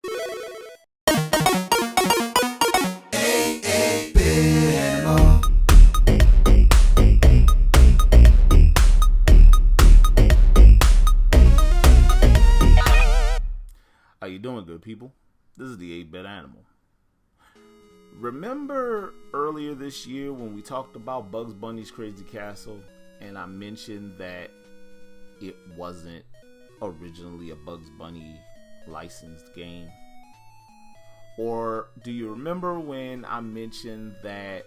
How you doing, good people? This is the 8-Bit Animal. Remember earlier this year when we talked about Bugs Bunny's Crazy Castle and I mentioned that it wasn't originally a Bugs Bunny licensed game? Or do you remember when I mentioned that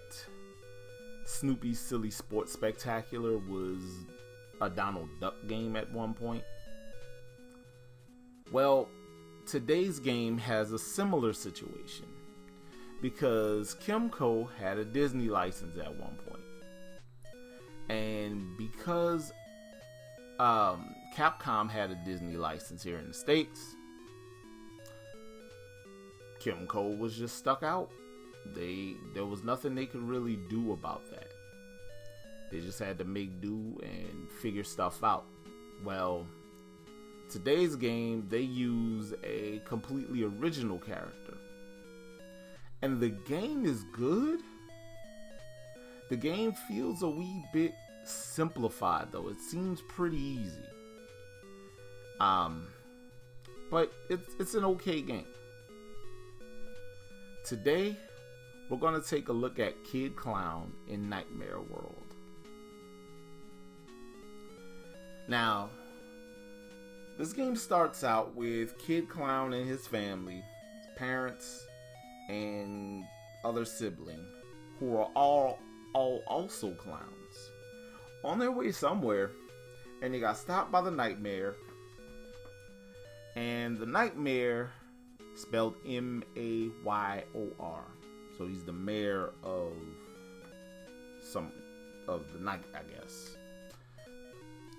Snoopy's Silly Sports Spectacular was a Donald Duck game at one point? Well, today's game has a similar situation because Kemco had a Disney license at one point. And because Capcom had a Disney license here in the States, Kemco was just stuck out. There was nothing they could really do about that. They just had to make do and figure stuff out. Well, today's game, they use a completely original character. And the game is good. The game feels a wee bit simplified though. It seems pretty easy. But it's an okay game. Today, we're going to take a look at Kid Klown in Nightmare World. Now, this game starts out with Kid Klown and his family, his parents, and other sibling, who are all also clowns, on their way somewhere, and they got stopped by the Nightmare. And the Nightmare, spelled M-A-Y-O-R, so he's the mayor of the night, I guess.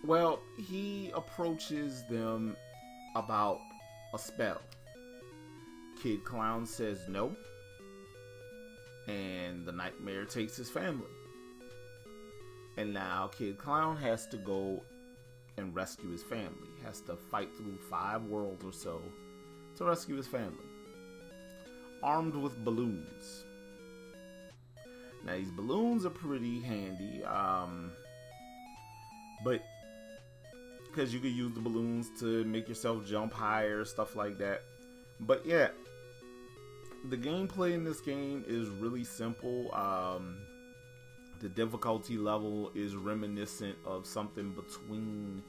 Well, he approaches them about a spell. Kid Klown says no, and the Nightmare takes his family. And now Kid Klown has to go and rescue his family. He has to fight through 5 worlds or so to rescue his family, armed with balloons. Now these balloons are pretty handy, but because you could use the balloons to make yourself jump higher, stuff like that. But yeah, the gameplay in this game is really simple. The difficulty level is reminiscent of something between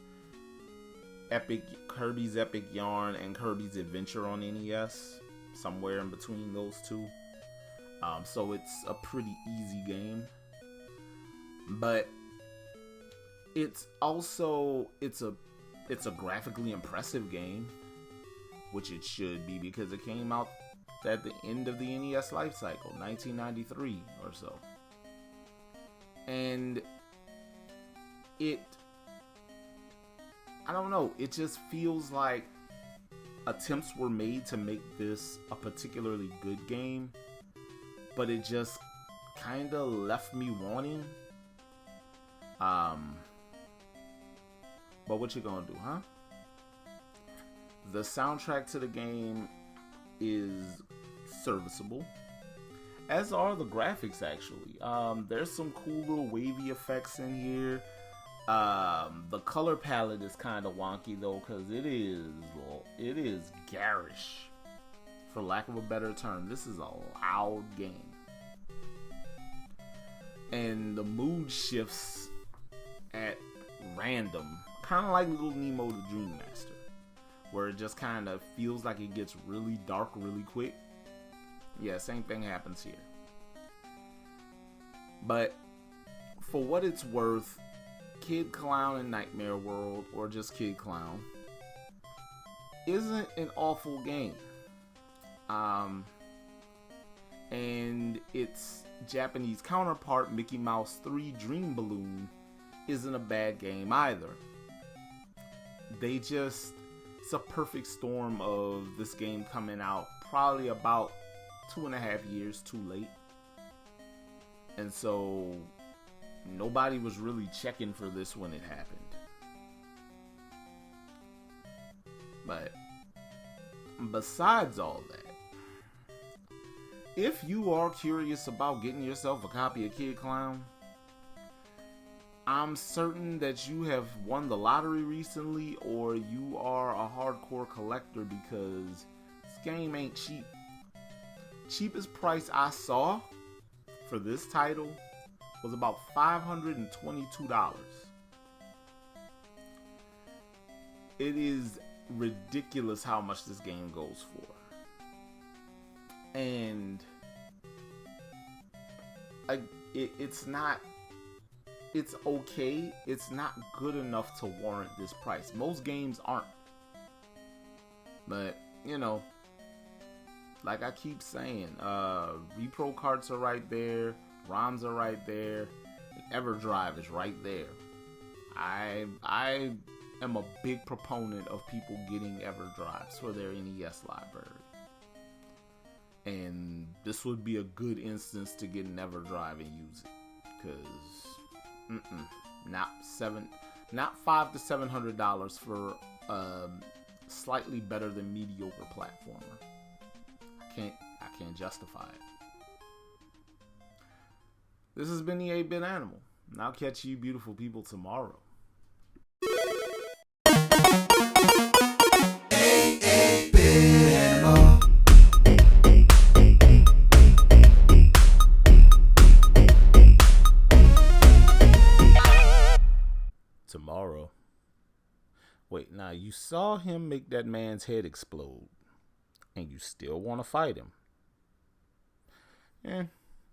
Kirby's Epic Yarn and Kirby's Adventure on NES, somewhere in between those two. So it's a pretty easy game, but it's also it's a graphically impressive game, which it should be because it came out at the end of the NES life cycle, 1993 or so. And I don't know, it just feels like attempts were made to make this a particularly good game, but it just kind of left me wanting. But what you gonna do, huh? The soundtrack to the game is serviceable, as are the graphics actually. There's some cool little wavy effects in here. The color palette is kind of wonky though, because it is garish, for lack of a better term. This is a loud game, and the mood shifts at random, kind of like Little Nemo the Dream Master, where it just kind of feels like it gets really dark really quick. Yeah, same thing happens here. But for what it's worth, Kid Klown in Nightmare World, or just Kid Klown, isn't an awful game. And its Japanese counterpart, Mickey Mouse 3 Dream Balloon, isn't a bad game either. It's a perfect storm of this game coming out probably about 2.5 years too late. And so nobody was really checking for this when it happened. besides all that, if you are curious about getting yourself a copy of Kid Klown, I'm certain that you have won the lottery recently, or you are a hardcore collector, because this game ain't cheap. Cheapest price I saw for this title was about $522. It is ridiculous how much this game goes for. And it's not, it's okay, it's not good enough to warrant this price. Most games aren't. But, you know, like I keep saying, repro carts are right there, ROMs are right there, EverDrive is right there. I am a big proponent of people getting EverDrives for their NES library. And this would be a good instance to get an EverDrive and use it, because not $500 to $700 for slightly better than mediocre platformer. I can't justify it. This has been the 8-Bit Animal, and I'll catch you beautiful people tomorrow. Tomorrow. Wait, now you saw him make that man's head explode, and you still want to fight him?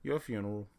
Your funeral.